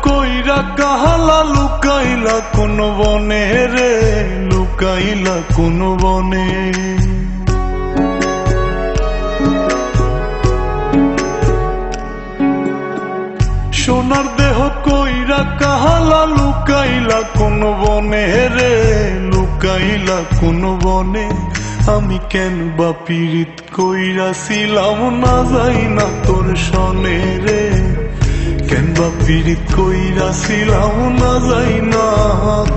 কইরা কাহালা লুকাইলা কোন বনে রে, লুকাইলা কোন বনে। সোনার দেহ কইরা কাহালা লুকাইলা কোন বনে রে, লুকাইলা কোন বনে। আমি কেন বা পীড়িত কইরাছিলাম না যাই না তোর সনে রে, কেন বা পীড়িত কইরাছিলাম না যাই না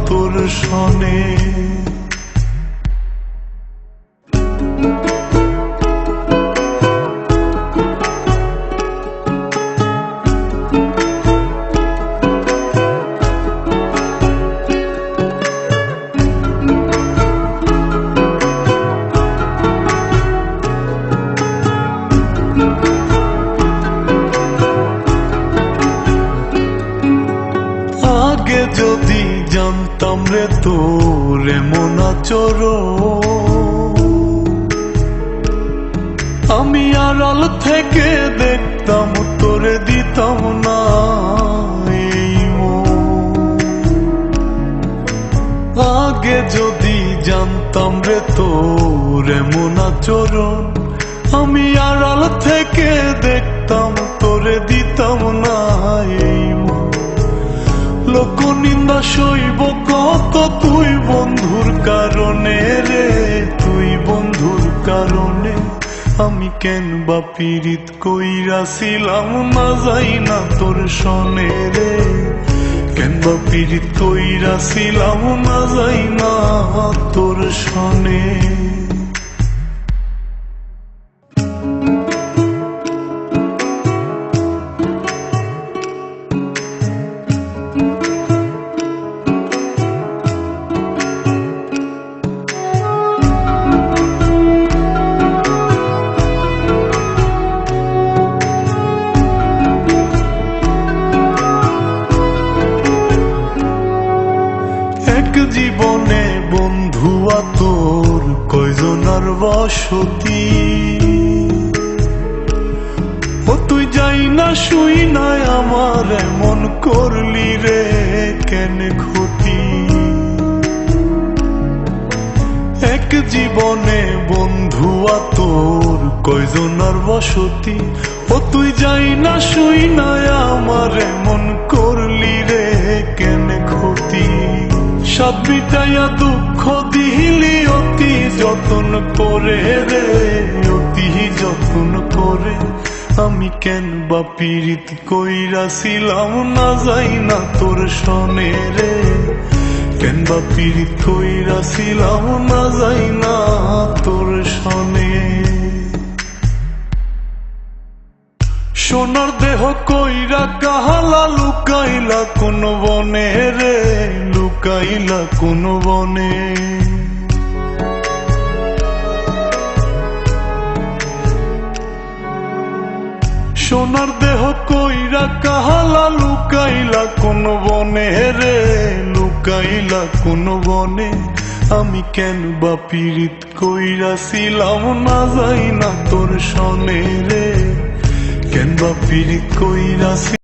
তোর সনে। আগে যদি জানতাম রে তোর এমন আচরণ, আমি আড়াল থেকে দেখতাম তোরে দিতাম না এই মন। আগে যদি জানতাম রে তোর এমন আচরণ, আমি আড়াল থেকে দেখতাম তোরে দিতাম না এই মন। লোক নিন্দা সইব কত তুই বন্ধুর কারণে রে, তুই বন্ধুর কারণে। আমি কেন বা পীড়িত কইরাছিলাম না যাই না তোর সনে রে, কেন বা পীড়িত কইরাছিলাম না যাই না তোর সনে। জীবনে বন্ধুয়া তোর কয়জনার বসতি, ও তুই যাই না শুই নাই আমার এমন করলি রে কেন ক্ষতি। এক জীবনে বন্ধুয়া তোর কয়জনার বসতি, ও তুই যাই না শুই নাই আমার এমন করলি রে কেন ক্ষতি। সাত বিটাইয়া দুঃখ দিলি অতি যতন করে রে, অতি যতন করে। আমি কেন বা পীড়িত কইরাছিলাম না যাই না তোর সনে রে, কেন বা পীড়িত কইরাছিলাম না যাই না তোর সনে। সোনার দেহ কইরা কাহালা লুকাইলা কোন বনে রে, লুকাইলা কোন বনে। সোনার দেহ কইরা কাহালা লুকাইলা কোন বনে রে, লুকাইলা কোন বনে। আমি কেন বা পীড়িত কইরাছিলাম না যাই না তোর সনে রে, কেন বা পীড়িত কইরাছি।